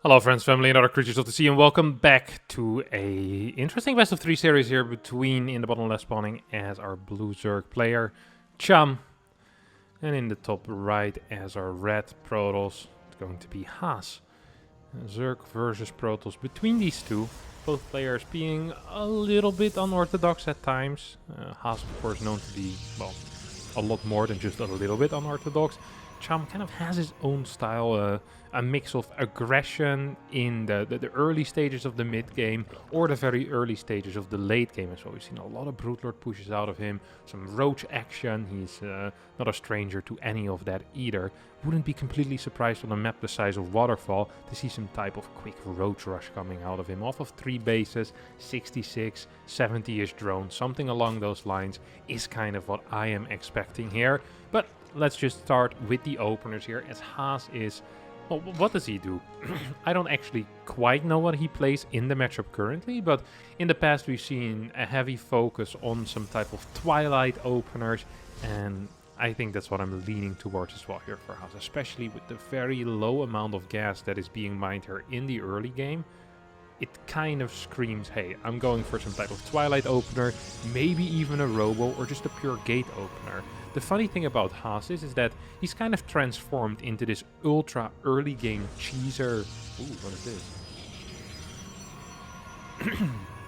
Hello friends, family and other creatures of the sea, and welcome back to a interesting best of 3 series here between in the bottom left spawning as our blue Zerg player Cham, and in the top right as our red Protoss. It's going to be Has. Zerg versus Protoss. Between these two, both players being a little bit unorthodox at times. Has of course known to be, well, a lot more than just a little bit unorthodox. Cham kind of has his own style, a mix of aggression in the early stages of the mid game or the very early stages of the late game as well. We've seen a lot of Brute Lord pushes out of him, some roach action. He's not a stranger to any of that either. Wouldn't be completely surprised on a map the size of Waterfall to see some type of quick roach rush coming out of him. Off of 3 bases, 66, 70-ish drones, something along those lines is kind of what I am expecting here. But let's just start with the openers here, as Has is... Well, what does he do? I don't actually quite know what he plays in the matchup currently, but in the past we've seen a heavy focus on some type of Twilight openers, and I think that's what I'm leaning towards as well here for Has, especially with the very low amount of gas that is being mined here in the early game. It kind of screams, hey, I'm going for some type of Twilight opener, maybe even a Robo or just a pure Gate opener. The funny thing about Has is that he's kind of transformed into this ultra early game cheeser. Ooh, what is this?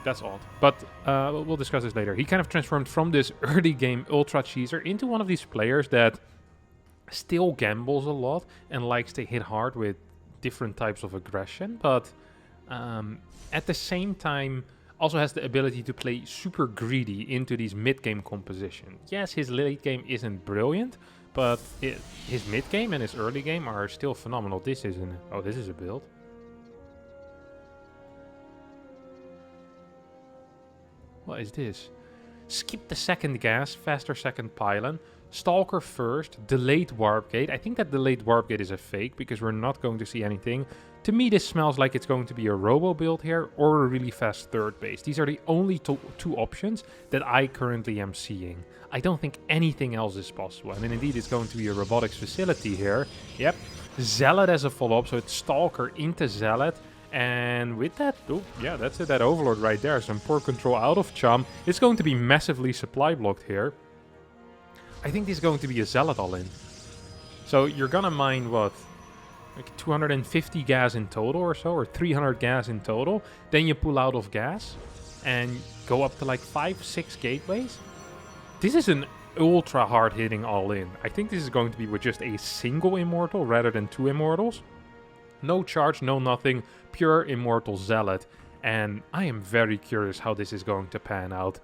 That's odd. But we'll discuss this later. He kind of transformed from this early game ultra cheeser into one of these players that still gambles a lot and likes to hit hard with different types of aggression, but at the same time also has the ability to play super greedy into these mid-game compositions. Yes, his late game isn't brilliant, but his mid-game and his early game are still phenomenal. This is a build. What is this? Skip the second gas, faster second pylon. Stalker first, delayed warp gate. I think that delayed warp gate is a fake because we're not going to see anything. To me, this smells like it's going to be a Robo build here or a really fast third base. These are the only two options that I currently am seeing. I don't think anything else is possible. And then indeed, it's going to be a robotics facility here. Yep, Zealot as a follow-up, so it's Stalker into Zealot. And with that, oh yeah, that's it, that Overlord right there. Some poor control out of Cham. It's going to be massively supply blocked here. I think this is going to be a Zealot all-in. So you're gonna mine, what, like 250 gas in total or so, or 300 gas in total. Then you pull out of gas and go up to like 5-6 gateways. This is an ultra hard hitting all-in. I think this is going to be with just a single Immortal rather than 2 Immortals. No charge, no nothing, pure Immortal Zealot. And I am very curious how this is going to pan out.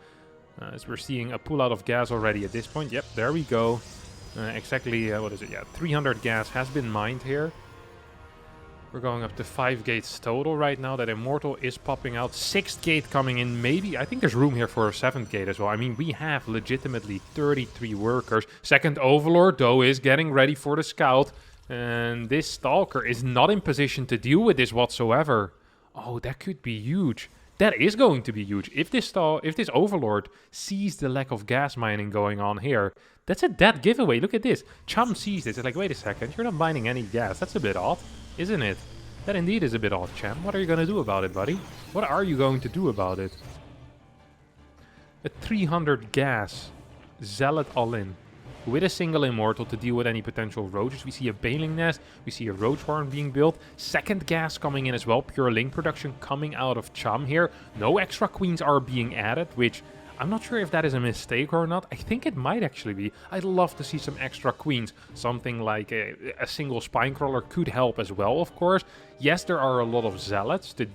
As we're seeing a pull out of gas already at this point. Yep, there we go. Exactly, what is it? Yeah, 300 gas has been mined here. We're going up to 5 gates total right now. That Immortal is popping out. 6th gate coming in, maybe. I think there's room here for a 7th gate as well. I mean, we have legitimately 33 workers. Second Overlord, though, is getting ready for the scout. And this Stalker is not in position to deal with this whatsoever. Oh, that could be huge. That is going to be huge. If this Overlord sees the lack of gas mining going on here, that's a dead giveaway. Look at this. Cham sees this. It's like, wait a second, you're not mining any gas. That's a bit odd, isn't it? That indeed is a bit odd, Cham. What are you going to do about it, buddy? What are you going to do about it? A 300 gas Zealot all-in with a single Immortal to deal with any potential roaches. We see a Bailing Nest, we see a Roach Farm being built, second gas coming in as well, pure link production coming out of Cham here. No extra queens are being added, which I'm not sure if that is a mistake or not. I think it might actually be. I'd love to see some extra queens. Something like a single Spinecrawler could help as well, of course. Yes, there are a lot of Zealots to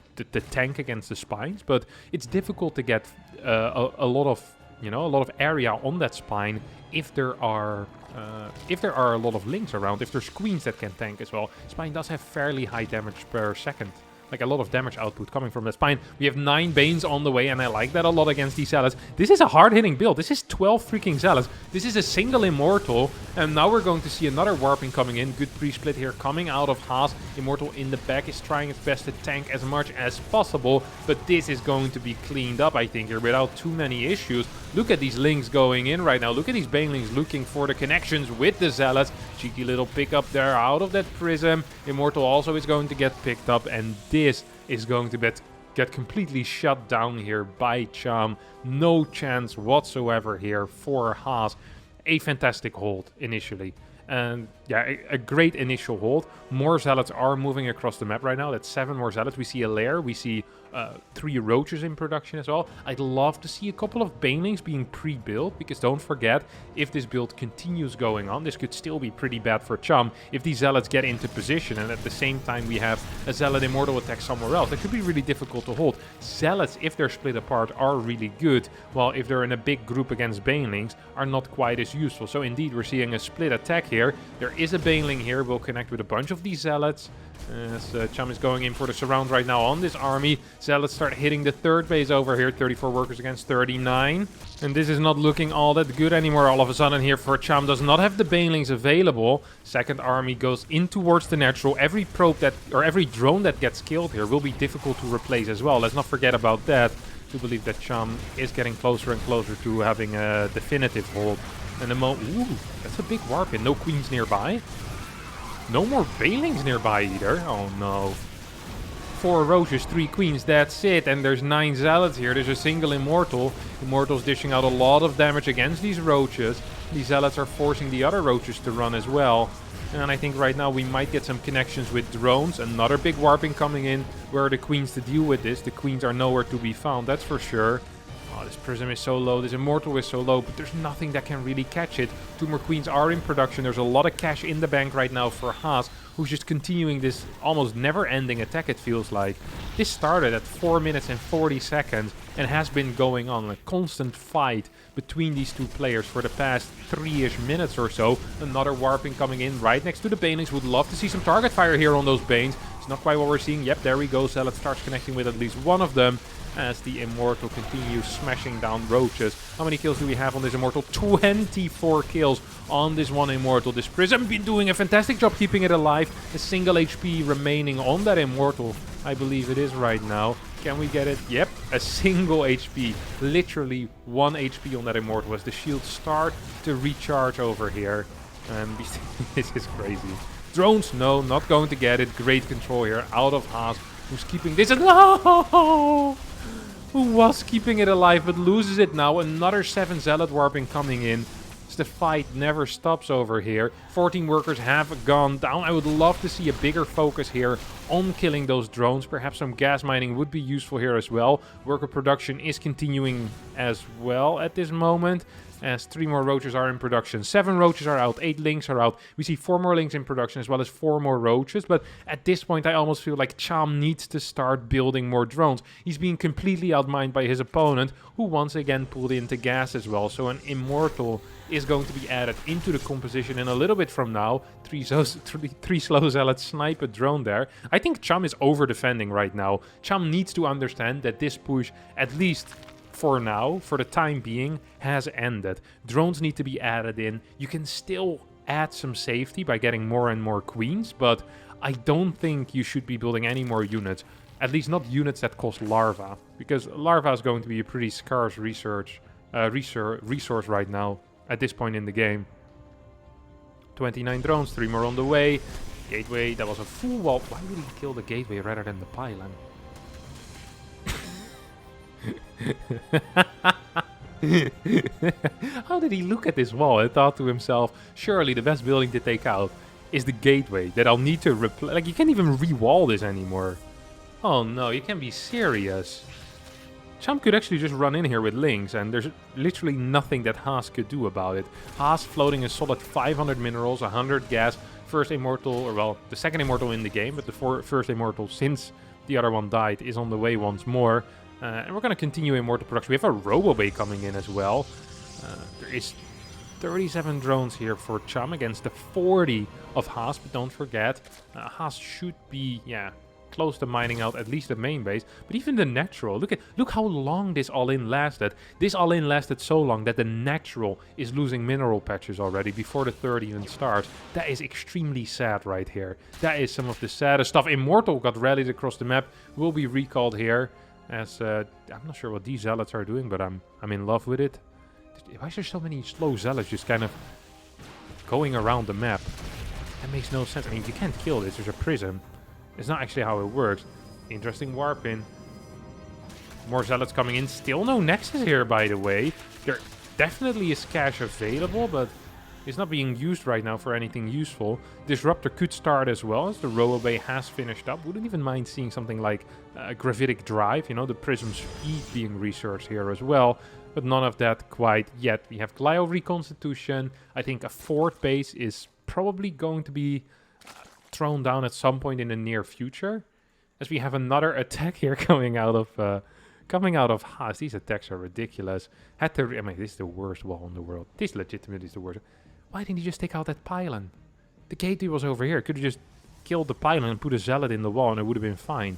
tank against the Spines, but it's difficult to get a lot of area on that Spine if there are a lot of links around, if there's queens that can tank as well. Spine does have fairly high damage per second like a lot of damage output coming from the spine. We have 9 Banes on the way, and I like that a lot against these Zealots. This is a hard-hitting build. This is 12 freaking Zealots. This is a single Immortal, and now we're going to see another Warping coming in. Good pre-split here coming out of Has. Immortal in the back is trying its best to tank as much as possible, but this is going to be cleaned up, I think, here without too many issues. Look at these Lings going in right now. Look at these Banelings looking for the connections with the Zealots. Cheeky little pickup there out of that Prism. Immortal also is going to get picked up, and this is going to get completely shut down here by Cham. No chance whatsoever here for Has. A fantastic hold initially. And yeah, a great initial hold. More Zealots are moving across the map right now. That's 7 more Zealots. We see a lair. We see 3 Roaches in production as well. I'd love to see a couple of Banelings being pre-built, because don't forget, if this build continues going on, this could still be pretty bad for Cham. If these Zealots get into position and at the same time we have a Zealot Immortal attack somewhere else, that could be really difficult to hold. Zealots, if they're split apart, are really good, while if they're in a big group against Banelings, are not quite as useful. So indeed, we're seeing a split attack here. There is a Baneling here. We'll connect with a bunch of these Zealots. As Cham is going in for the surround right now on this army. Zealots start hitting the third base over here. 34 workers against 39. And this is not looking all that good anymore all of a sudden here for Cham. Does not have the Banelings available. Second army goes in towards the natural. Every probe that, or every drone that gets killed here will be difficult to replace as well. Let's not forget about that. I do believe that Cham is getting closer and closer to having a definitive hold. And the ooh, that's a big warp in. No queens nearby. No more Banelings nearby either. Oh no. 4 Roaches, 3 Queens, that's it. And there's 9 Zealots here. There's a single Immortal. Immortal's dishing out a lot of damage against these Roaches. These Zealots are forcing the other Roaches to run as well. And I think right now we might get some connections with drones. Another big warping coming in. Where are the Queens to deal with this? The Queens are nowhere to be found, that's for sure. Oh, this Prism is so low, this Immortal is so low, but there's nothing that can really catch it. 2 more Queens are in production. There's a lot of cash in the bank right now for Has, who's just continuing this almost never-ending attack, it feels like. This started at 4 minutes and 40 seconds and has been going on, a constant fight between these two players for the past 3-ish minutes or so. Another warping coming in right next to the Banelings. Would love to see some target fire here on those Banes. It's not quite what we're seeing. Yep, there we go. Zealot starts connecting with at least one of them as the Immortal continues smashing down Roaches. How many kills do we have on this Immortal? 24 kills on this one Immortal. This Prism been doing a fantastic job keeping it alive. A single HP remaining on that Immortal. I believe it is right now. Can we get it? Yep, a single HP. Literally 1 HP on that Immortal as the shields start to recharge over here. And this is crazy. Drones, no, not going to get it. Great control here out of Has, who's keeping this. No! Who was keeping it alive but loses it now. Another 7 Zealot warping coming in. The fight never stops over here. 14 workers have gone down. I would love to see a bigger focus here on killing those drones. Perhaps some gas mining would be useful here as well. Worker production is continuing as well at this moment, as 3 more Roaches are in production. 7 Roaches are out, 8 Lings are out. We see 4 more Lings in production as well as 4 more Roaches. But at this point I almost feel like Cham needs to start building more drones. He's being completely outmined by his opponent, who once again pulled into gas as well. So an Immortal is going to be added into the composition in a little bit from now. 3 slow Zealots snipe a drone there. I think Cham is over-defending right now. Cham needs to understand that this push, at least for now, for the time being, has ended. Drones need to be added in. You can still add some safety by getting more and more Queens, but I don't think you should be building any more units. At least not units that cost Larva, because Larva is going to be a pretty scarce resource right now at this point in the game. 29 drones, 3 more on the way. Gateway, that was a full wall. Why would he kill the gateway rather than the pylon? How did he look at this wall and thought to himself, surely the best building to take out is the gateway that I'll need to replace? Like, you can't even re-wall this anymore. Oh no, you can't be serious. Cham could actually just run in here with Lings, and there's literally nothing that Has could do about it. Has floating a solid 500 minerals, 100 gas, first Immortal, or well, the second Immortal in the game, but the first Immortal since the other one died is on the way once more. And we're going to continue Immortal production. We have a Robo-Bay coming in as well. There is 37 drones here for Cham against the 40 of Has, but don't forget, Has should be, close to mining out at least the main base. But even the natural, look how long this all-in lasted. This all-in lasted so long that the natural is losing mineral patches already before the third even starts. That is extremely sad right here. That is some of the saddest stuff. Immortal got rallied across the map, will be recalled here. As I'm not sure what these zealots are doing, but I'm in love with it. Why is there so many slow zealots just kind of going around the map? That makes no sense. I mean, you can't kill this. There's a prism. It's not actually how it works. Interesting warp in. More zealots coming in. Still no nexus here, by the way. There definitely is cash available, but it's not being used right now for anything useful. Disruptor could start as well, as the Robo Bay has finished up. Wouldn't even mind seeing something like Gravitic Drive, you know, the Prism Speed being researched here as well. But none of that quite yet. We have Glio Reconstitution. I think a fourth base is probably going to be thrown down at some point in the near future. As we have another attack here coming out of Has. These attacks are ridiculous. I mean, this is the worst wall in the world. This legitimately is the worst. Why didn't he just take out that pylon? The gateway was over here. Could have just killed the pylon and put a zealot in the wall and it would have been fine.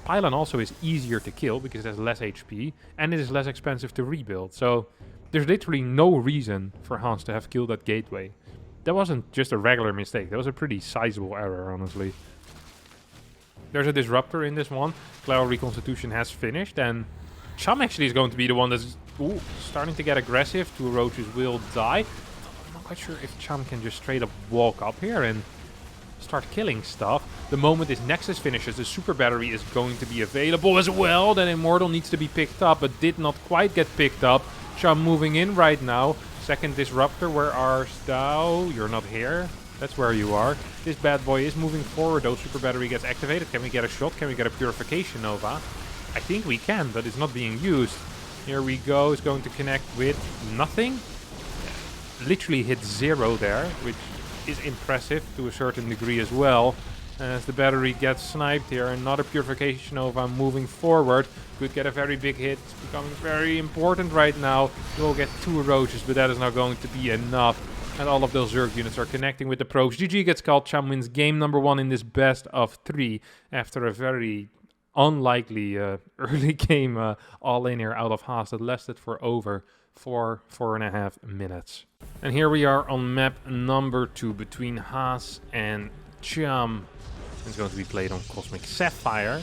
Pylon also is easier to kill because it has less HP and it is less expensive to rebuild. So there's literally no reason for Hans to have killed that gateway. That wasn't just a regular mistake. That was a pretty sizable error, honestly. There's a disruptor in this one. Glio Reconstitution has finished and Cham actually is going to be the one that's starting to get aggressive. 2 roaches will die. I'm not quite sure if Cham can just straight up walk up here and start killing stuff. The moment this Nexus finishes, the super battery is going to be available as well. Then Immortal needs to be picked up, but did not quite get picked up. Cham moving in right now. Second disruptor, where are thou? You're not here. That's where you are. This bad boy is moving forward though. Super battery gets activated. Can we get a shot? Can we get a purification nova? I think we can, but it's not being used. Here we go. It's going to connect with nothing. Literally hit 0 there, which is impressive to a certain degree as well. As the battery gets sniped here, another purification nova moving forward. Could get a very big hit. It's becoming very important right now. We'll get 2 roaches, but that is not going to be enough. And all of those Zerg units are connecting with the probes. GG gets called. Cham wins game number 1 in this best of 3 after a very unlikely early game all in here out of Has that lasted for over 4.5 minutes. And here we are on map number 2 between Has and Cham. It's going to be played on Cosmic Sapphire.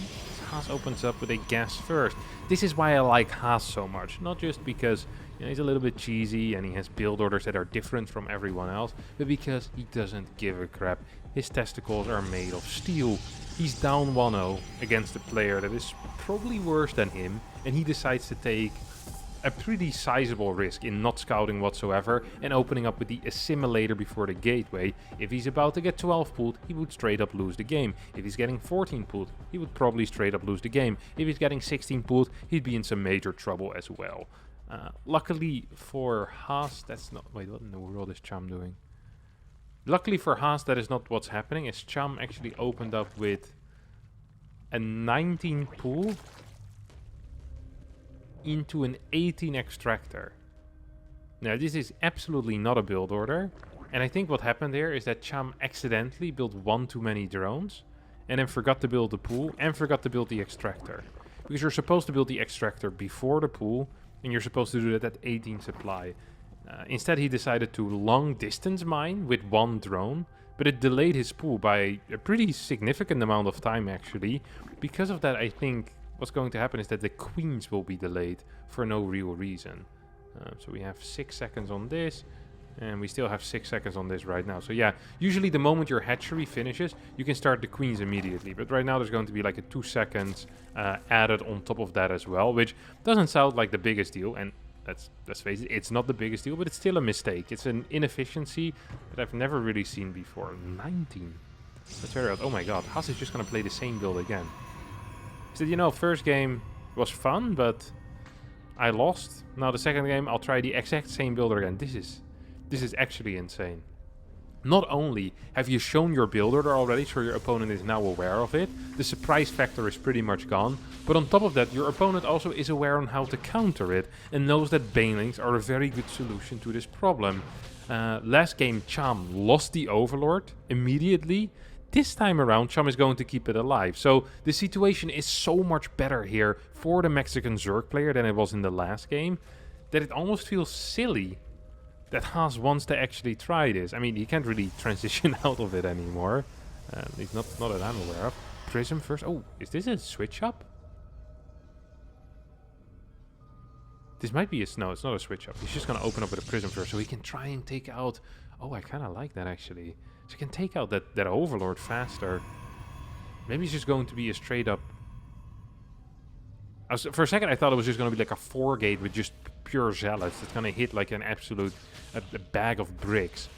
Has opens up with a gas first. This is why I like Has so much. Not just because he's a little bit cheesy and he has build orders that are different from everyone else, but because he doesn't give a crap. His testicles are made of steel. He's down 1-0 against a player that is probably worse than him, and he decides to take a pretty sizable risk in not scouting whatsoever and opening up with the assimilator before the gateway. If he's about to get 12 pulled, he would straight up lose the game. If he's getting 14 pulled, he would probably straight up lose the game. If he's getting 16 pulled, he'd be in some major trouble as well. Luckily for Has, that's not... Wait, what in the world is Cham doing? Luckily for Has, that is not what's happening, as Cham actually opened up with a 19 pull into an 18 extractor. Now, this is absolutely not a build order. And I think what happened here is that Cham accidentally built 1 too many drones and then forgot to build the pool and forgot to build the extractor. Because you're supposed to build the extractor before the pool and you're supposed to do that at 18 supply. Instead, he decided to long distance mine with 1 drone, but it delayed his pool by a pretty significant amount of time actually. Because of that, I think what's going to happen is that the queens will be delayed for no real reason. So we have 6 seconds on this, and we still have 6 seconds on this right now. So yeah, usually the moment your hatchery finishes, you can start the queens immediately. But right now there's going to be like a 2 seconds added on top of that as well, which doesn't sound like the biggest deal. And let's face it, it's not the biggest deal, but it's still a mistake. It's an inefficiency that I've never really seen before. 19. That's very odd. Oh my god, Has is just going to play the same build again. He said, first game was fun, but I lost. Now the second game, I'll try the exact same builder again. This is actually insane. Not only have you shown your build order already, so your opponent is now aware of it, the surprise factor is pretty much gone, but on top of that, your opponent also is aware on how to counter it, and knows that banelings are a very good solution to this problem. Last game, Cham lost the Overlord immediately, This time around, Cham is going to keep it alive. So the situation is so much better here for the Mexican Zerg player than it was in the last game, that it almost feels silly that Has wants to actually try this. I mean, he can't really transition out of it anymore. At least not that I'm aware of. Prism first. Oh, is this a switch up? This might be a... No, it's not a switch up. He's just going to open up with a prism first so he can try and take out... Oh, I kind of like that, actually. So he can take out that Overlord faster. Maybe it's just going to be a straight up... For a second, I thought it was just going to be like a 4-gate with just pure zealots. It's going to hit like an absolute... a bag of bricks.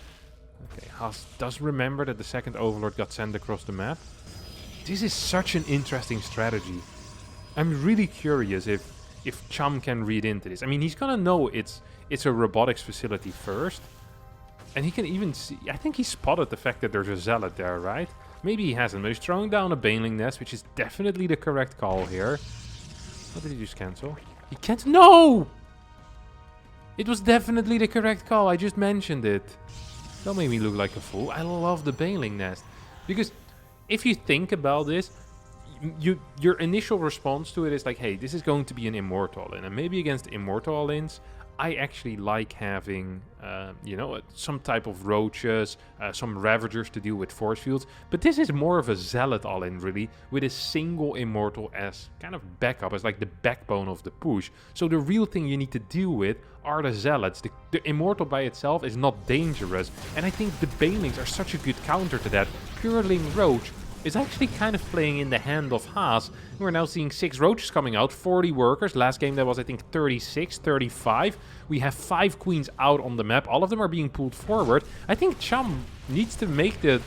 Okay, Has does remember that the second Overlord got sent across the map. This is such an interesting strategy. I'm really curious if Cham can read into this. I mean, he's gonna know it's a robotics facility first. And he can even see... I think he spotted the fact that there's a zealot there, right? Maybe he hasn't, but he's throwing down a baneling nest, which is definitely the correct call here. What did he just cancel? He can't... No! It was definitely the correct call. I just mentioned it. Don't make me look like a fool. I love the baneling nest. Because if you think about this, your initial response to it is like, hey, this is going to be an immortal all-in. And maybe against immortal all-ins, I actually like having, you know, some type of roaches, some ravagers to deal with force fields. But this is more of a zealot all-in, really, with a single immortal as kind of backup, as like the backbone of the push. So the real thing you need to deal with are the zealots. The immortal by itself is not dangerous. And I think the banelings are such a good counter to that. Pureling roach is actually kind of playing in the hand of Has. We're now seeing 6 roaches coming out, 40 workers. Last game that was, I think, 36, 35. We have 5 queens out on the map. All of them are being pulled forward. I think Cham needs to make the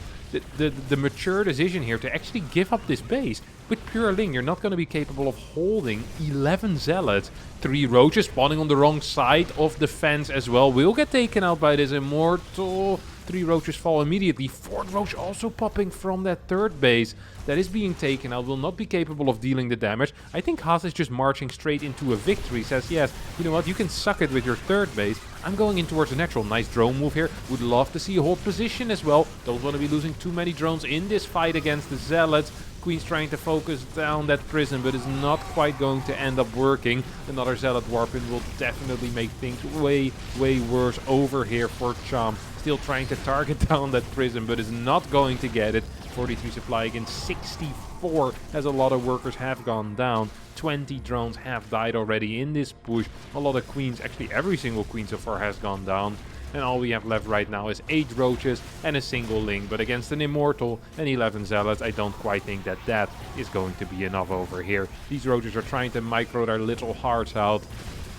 mature decision here to actually give up this base. With Pure Ling, you're not going to be capable of holding 11 zealots. 3 roaches spawning on the wrong side of the fence as well. Will get taken out by this immortal. 3 roaches fall immediately. 4th roach also popping from that 3rd base. That is being taken out. Will not be capable of dealing the damage. I think Has is just marching straight into a victory. Says, yes, you know what, you can suck it with your 3rd base. I'm going in towards a natural. Nice drone move here. Would love to see a hold position as well. Don't want to be losing too many drones in this fight against the zealots. Queen's trying to focus down that prison, but is not quite going to end up working. Another zealot warp in will definitely make things way, way worse over here for Cham. Still trying to target down that prison, but is not going to get it. 43 supply against 64, as a lot of workers have gone down. 20 drones have died already in this push. A lot of queens, actually every single queen so far has gone down. And all we have left right now is 8 roaches and a single ling. But against an immortal and 11 zealots, I don't quite think that is going to be enough over here. These roaches are trying to micro their little hearts out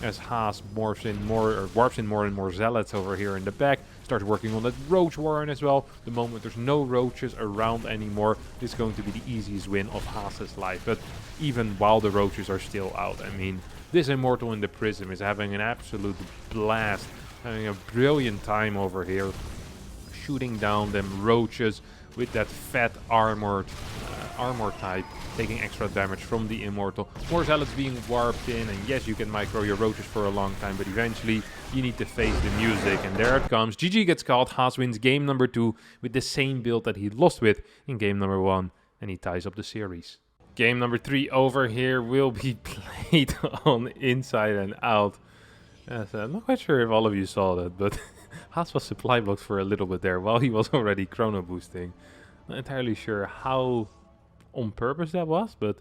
as Has warps in more and more zealots over here in the back. Starts working on that roach warren as well. The moment there's no roaches around anymore, this is going to be the easiest win of Has's life. But even while the roaches are still out, I mean, this immortal in the prism is having an absolute blast. Having a brilliant time over here. Shooting down them roaches with that fat armor type. Taking extra damage from the immortal. More zealots being warped in. And yes, you can micro your roaches for a long time. But eventually, you need to face the music. And there it comes. GG gets called. Has wins game number 2 with the same build that he lost with in game number 1. And he ties up the series. Game number 3 over here will be played on Inside and Out. Yes, I'm not quite sure if all of you saw that, but Has was supply blocked for a little bit there while he was already chrono boosting. Not entirely sure how on purpose that was, but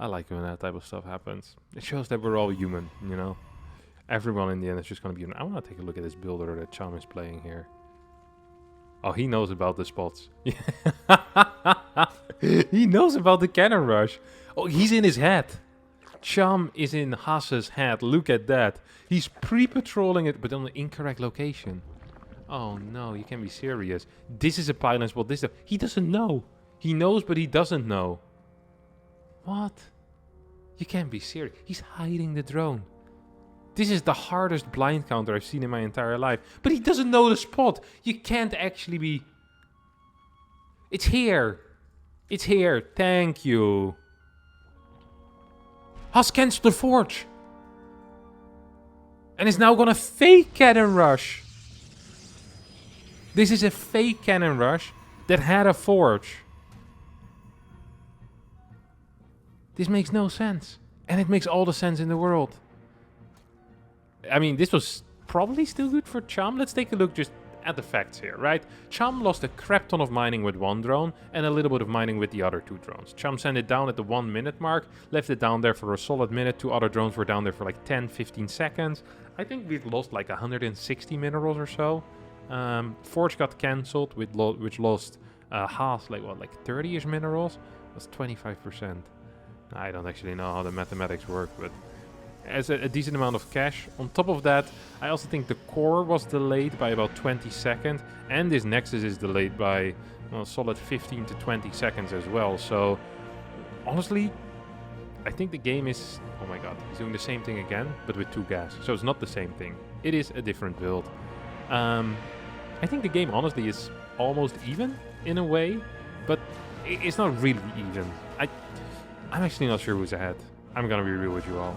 I like when that type of stuff happens. It shows that we're all human, you know? Everyone in the end is just going to be... I want to take a look at this builder that Cham is playing here. Oh, he knows about the spots. He knows about the Cannonrush. Oh, he's in his head. Cham is in Has's head. Look at that. He's pre-patrolling it, but on the incorrect location. Oh no, you can't be serious. This is a pylon spot. He doesn't know. He knows, but he doesn't know. What? You can't be serious. He's hiding the drone. This is the hardest blind counter I've seen in my entire life. But he doesn't know the spot. You can't actually be... It's here. It's here. Thank you. Has cancelled the forge. And is now gonna fake Cannonrush. This is a fake Cannonrush that had a forge. This makes no sense. And it makes all the sense in the world. I mean, this was probably still good for Cham. Let's take a look just at the facts here, right? Cham lost a crap ton of mining with one drone and a little bit of mining with the other two drones. Cham sent it down at the 1 minute mark, left it down there for a solid minute. Two other drones were down there for like 10-15 seconds. I think we've lost like 160 minerals or so. Forge got cancelled, which lost Has like 30-ish minerals. That's 25%. I don't actually know how the mathematics work, but as a decent amount of cash. On top of that, I also think the core was delayed by about 20 seconds, and this Nexus is delayed by a solid 15 to 20 seconds as well. So, honestly, I think the game is... Oh my god, he's doing the same thing again, but with 2 gas. So it's not the same thing. It is a different build. I think the game, honestly, is almost even, in a way, but it's not really even. I'm actually not sure who's ahead. I'm gonna be real with you all.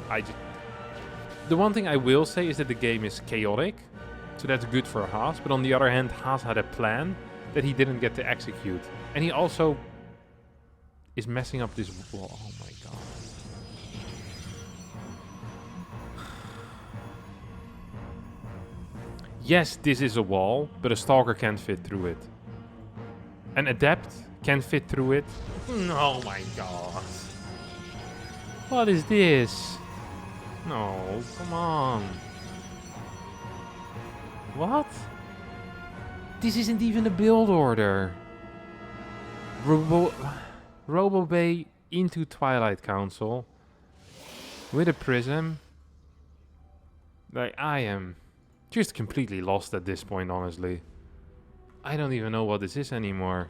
The one thing I will say is that the game is chaotic, so that's good for Has, but on the other hand, Has had a plan that he didn't get to execute. And he also is messing up this wall. Oh my god. Yes, this is a wall, but a Stalker can't fit through it. An Adept can fit through it. Oh my god. What is this? No, come on. What? This isn't even a build order. Robo Bay into Twilight Council with a prism. Like, I am just completely lost at this point, honestly. I don't even know what this is anymore.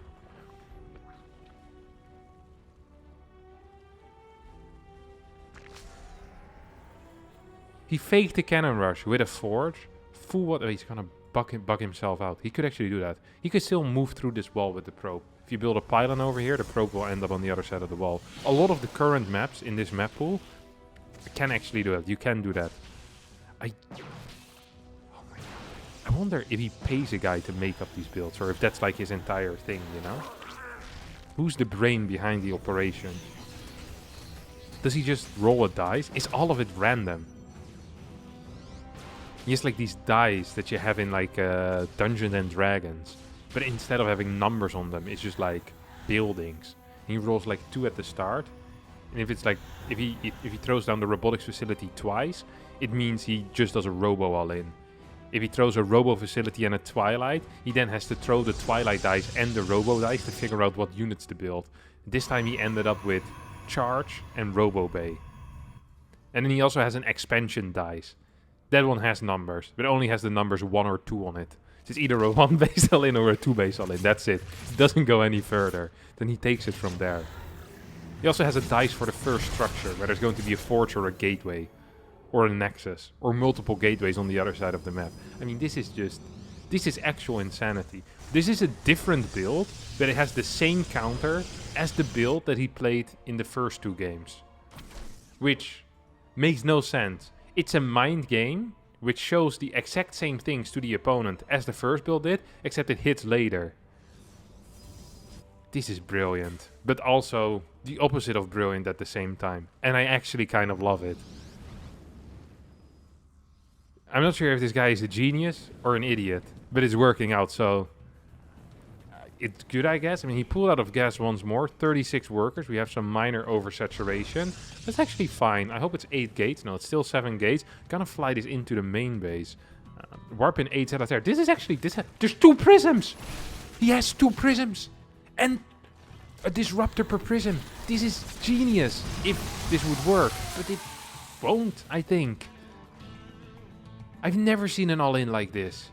He faked the Cannonrush with a Forge. Full what? Oh, he's gonna bug himself out. He could actually do that. He could still move through this wall with the probe. If you build a pylon over here, the probe will end up on the other side of the wall. A lot of the current maps in this map pool can actually do that. You can do that. Oh my god. I wonder if he pays a guy to make up these builds, or if that's like his entire thing, you know? Who's the brain behind the operation? Does he just roll a dice? Is all of it random? He has like these dice that you have in like Dungeons and Dragons, but instead of having numbers on them, it's just like buildings. And he rolls like 2 at the start, and if it's like if he throws down the robotics facility twice, it means he just does a robo all in. If he throws a robo facility and a twilight, he then has to throw the twilight dice and the robo dice to figure out what units to build. This time he ended up with charge and robo bay, and then he also has an expansion dice. That one has numbers, but it only has the numbers 1 or 2 on it. It's either a 1 base all in or a 2 base all in. That's it. It doesn't go any further. Then he takes it from there. He also has a dice for the first structure, where there's going to be a forge or a gateway, or a nexus, or multiple gateways on the other side of the map. I mean, this is actual insanity. This is a different build, but it has the same counter as the build that he played in the first 2 games. Which makes no sense. It's a mind game, which shows the exact same things to the opponent as the first build did, except it hits later. This is brilliant, but also the opposite of brilliant at the same time. And I actually kind of love it. I'm not sure if this guy is a genius or an idiot, but it's working out, so it's good, I guess. I mean, he pulled out of gas once more, 36 workers. We have some minor oversaturation. That's actually fine. I hope it's 8 gates. No, it's still 7 gates. Gonna fly this into the main base. Warp in 8 out of there. This is actually... there's 2 prisms! He has 2 prisms! And a disruptor per prism. This is genius, if this would work. But it won't, I think. I've never seen an all-in like this.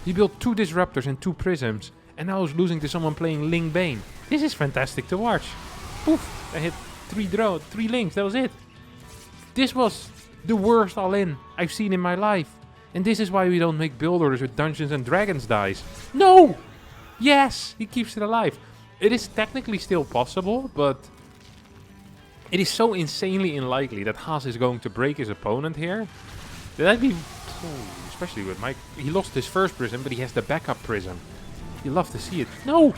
He built 2 disruptors and 2 prisms, and now he's losing to someone playing Ling Bane. This is fantastic to watch. Poof! I hit 3 links, that was it. This was the worst all-in I've seen in my life. And this is why we don't make build orders with Dungeons and Dragons dice. No! Yes! He keeps it alive. It is technically still possible, but it is so insanely unlikely that Has is going to break his opponent here. That'd be... especially with Mike. He lost his first prism, but he has the backup prism. You love to see it. No!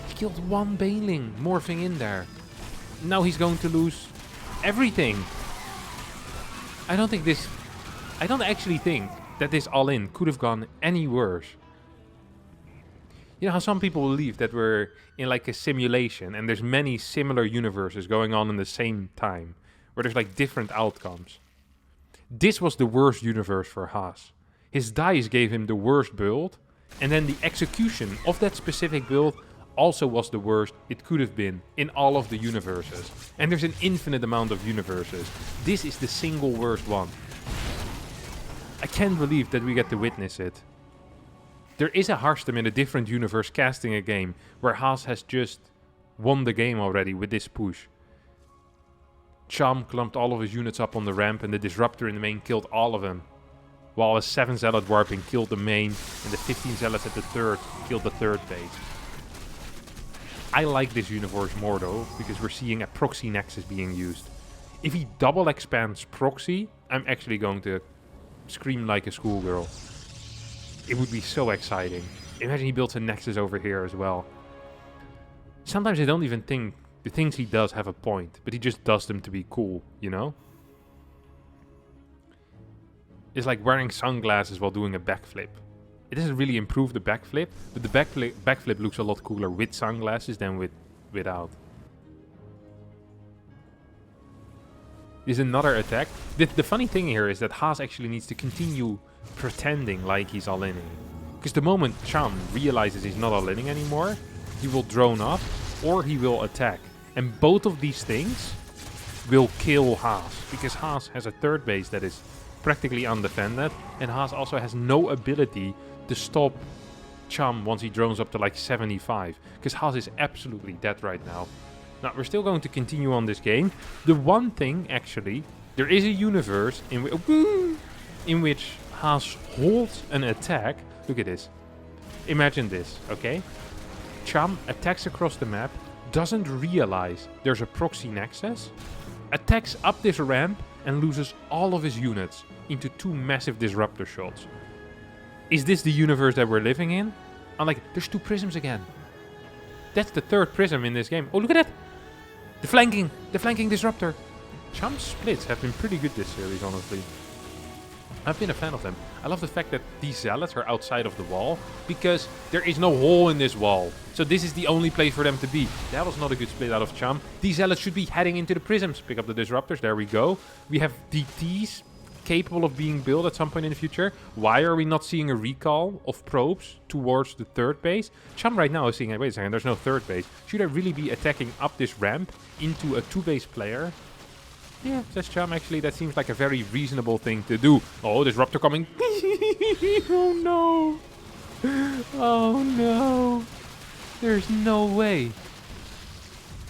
He killed 1 Baneling morphing in there. now he's going to lose everything. I don't actually think that this all-in could have gone any worse. You know how some people believe that we're in like a simulation and there's many similar universes going on in the same time, where there's like different outcomes. This was the worst universe for Has. His dice gave him the worst build, and then the execution of that specific build also was the worst it could have been in all of the universes. And there's an infinite amount of universes. This is the single worst one. I can't believe that we get to witness it. There is a Harstem in a different universe casting a game where Has has just won the game already with this push. Cham clumped all of his units up on the ramp and the Disruptor in the main killed all of them. While a 7 Zealot warping killed the main and the 15 Zealots at the third killed the third base. I like this universe more though, because we're seeing a proxy nexus being used. If he double expands proxy, I'm actually going to scream like a schoolgirl. It would be so exciting. Imagine he builds a nexus over here as well. Sometimes I don't even think the things he does have a point, but he just does them to be cool, you know? It's like wearing sunglasses while doing a backflip. It doesn't really improve the backflip, but the backflip looks a lot cooler with sunglasses than without. There's another attack. The funny thing here is that Has actually needs to continue pretending like he's all-inning. Because the moment Cham realizes he's not all-inning anymore, he will drone up or he will attack. And both of these things will kill Has. Because Has has a third base that is practically undefended. And Has also has no ability to stop Cham once he drones up to like 75. Because Has is absolutely dead right now. Now, we're still going to continue on this game. The one thing, actually, there is a universe in which Has holds an attack. Look at this. Imagine this, okay? Cham attacks across the map, doesn't realize there's a proxy nexus, attacks up this ramp, and loses all of his units into 2 massive disruptor shots. Is this the universe that we're living in? I'm like, there's 2 prisms again. That's the 3rd prism in this game. Oh, look at that! The flanking disruptor. Cham's splits have been pretty good this series, honestly. I've been a fan of them. I love the fact that these zealots are outside of the wall, because there is no hole in this wall. So this is the only place for them to be. That was not a good split out of Cham. These zealots should be heading into the prisms. Pick up the disruptors. There we go. We have DTs capable of being built at some point in the future. Why are we not seeing a recall of probes towards the 3rd base? Cham right now is seeing, wait a second, there's no 3rd base. Should I really be attacking up this ramp into a 2-base player? Yeah, says Cham, actually, that seems like a very reasonable thing to do. Oh, Disruptor coming. Oh no. Oh no. There's no way.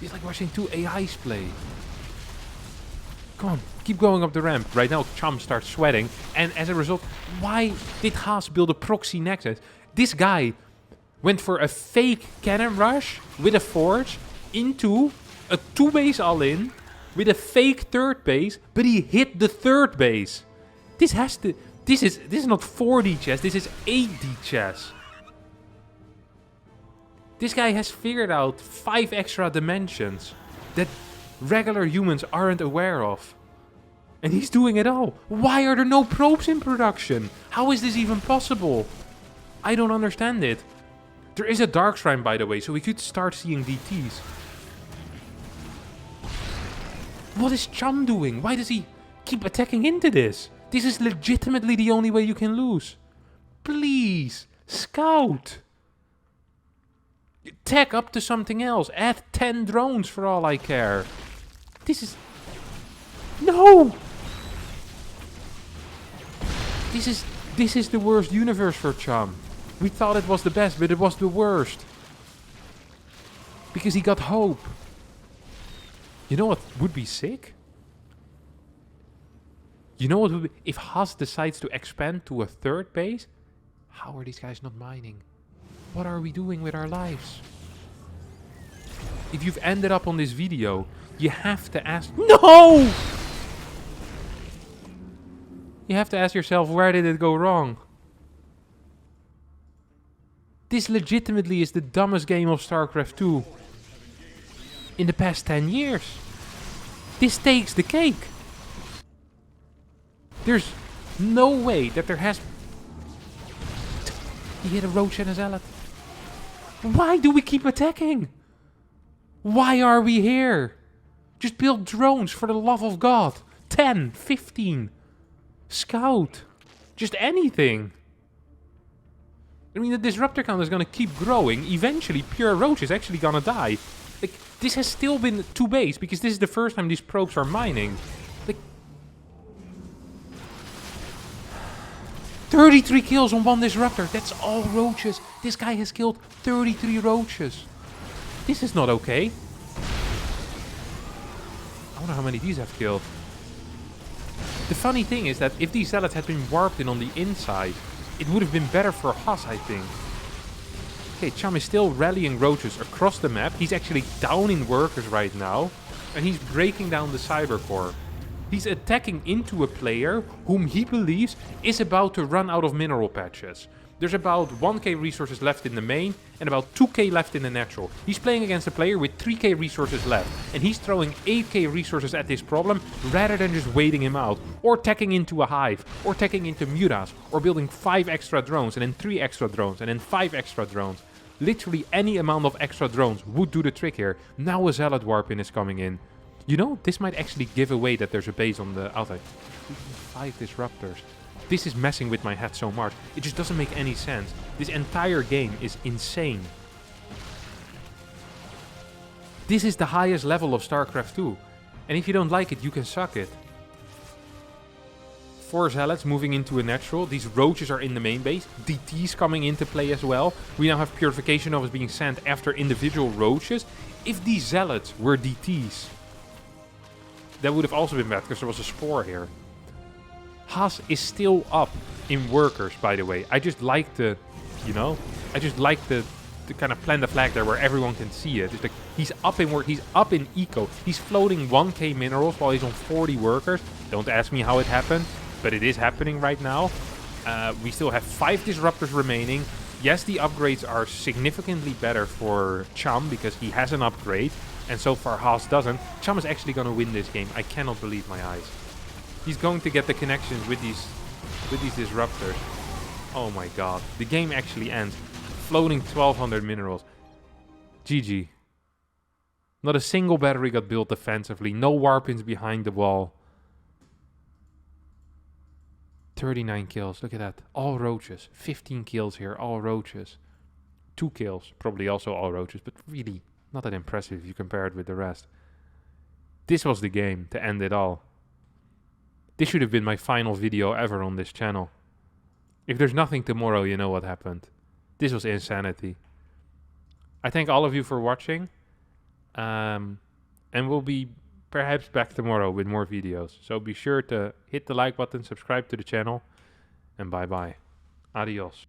It's like watching 2 AIs play. Come on, keep going up the ramp. Right now, Cham starts sweating. And as a result, why did Has build a proxy nexus? This guy went for a fake Cannonrush with a forge into a 2-base all-in with a fake 3rd base, but he hit the 3rd base. This is not 4D chess, this is 8D chess. This guy has figured out 5 extra dimensions that regular humans aren't aware of. And he's doing it all. Why are there no probes in production? How is this even possible? I don't understand it. There is a Dark Shrine, by the way, so we could start seeing DTs. What is Cham doing? Why does he keep attacking into this? This is legitimately the only way you can lose. Please, scout. Tech up to something else. Add 10 drones for all I care. This is... No! This is the worst universe for Cham. We thought it was the best, but it was the worst. Because he got hope. You know what would be sick? You know what would be... If Has decides to expand to a 3rd base, how are these guys not mining? What are we doing with our lives? If you've ended up on this video, you have to ask... No! You have to ask yourself, where did it go wrong? This legitimately is the dumbest game of StarCraft 2. in the past 10 years. This takes the cake. There's no way that there has... He hit a roach and a zealot. Why do we keep attacking? Why are we here? Just build drones for the love of God. 10, 15. Scout. Just anything. I mean, the disruptor count is gonna keep growing. Eventually, pure roach is actually gonna die. Like, this has still been 2 base because this is the first time these probes are mining. Like, 33 kills on 1 disruptor. That's all roaches. This guy has killed 33 roaches. This is not okay. I wonder how many these have killed. The funny thing is that if these zealots had been warped in on the inside, it would have been better for Has, I think. Okay, Cham is still rallying roaches across the map. He's actually down in workers right now. And he's breaking down the cyber core. He's attacking into a player whom he believes is about to run out of mineral patches. There's about 1k resources left in the main and about 2k left in the natural. He's playing against a player with 3k resources left. And he's throwing 8k resources at this problem rather than just waiting him out. Or teching into a hive. Or teching into mutas. Or building 5 extra drones and then 3 extra drones and then 5 extra drones. Literally any amount of extra drones would do the trick here. Now a zealot warp-in is coming in. You know, this might actually give away that there's a base on the outside. 5 disruptors. This is messing with my head so much. It just doesn't make any sense. This entire game is insane. This is the highest level of StarCraft 2. And if you don't like it, you can suck it. 4 zealots moving into a natural. These roaches are in the main base. DTs coming into play as well. We now have purification novas being sent after individual roaches. If these zealots were DTs, that would have also been bad because there was a spore here. Has is still up in workers, by the way. I just like the, you know, I just like the kind of plant the flag there where everyone can see it. It's like he's up in work, he's up in eco. He's floating 1k minerals while he's on 40 workers. Don't ask me how it happened, but it is happening right now. We still have 5 disruptors remaining. Yes, the upgrades are significantly better for Cham because he has an upgrade. And so far Has doesn't. Cham is actually going to win this game. I cannot believe my eyes. He's going to get the connections with these disruptors. Oh my god. The game actually ends. Floating 1200 minerals. GG. Not a single battery got built defensively. No warp-ins behind the wall. 39 kills. Look at that. All roaches. 15 kills here. All roaches. 2 kills. Probably also all roaches. But really not that impressive if you compare it with the rest. This was the game to end it all. This should have been my final video ever on this channel. If there's nothing tomorrow, you know what happened. This was insanity. I thank all of you for watching. And we'll be perhaps back tomorrow with more videos. So be sure to hit the like button, subscribe to the channel. And bye bye. Adios.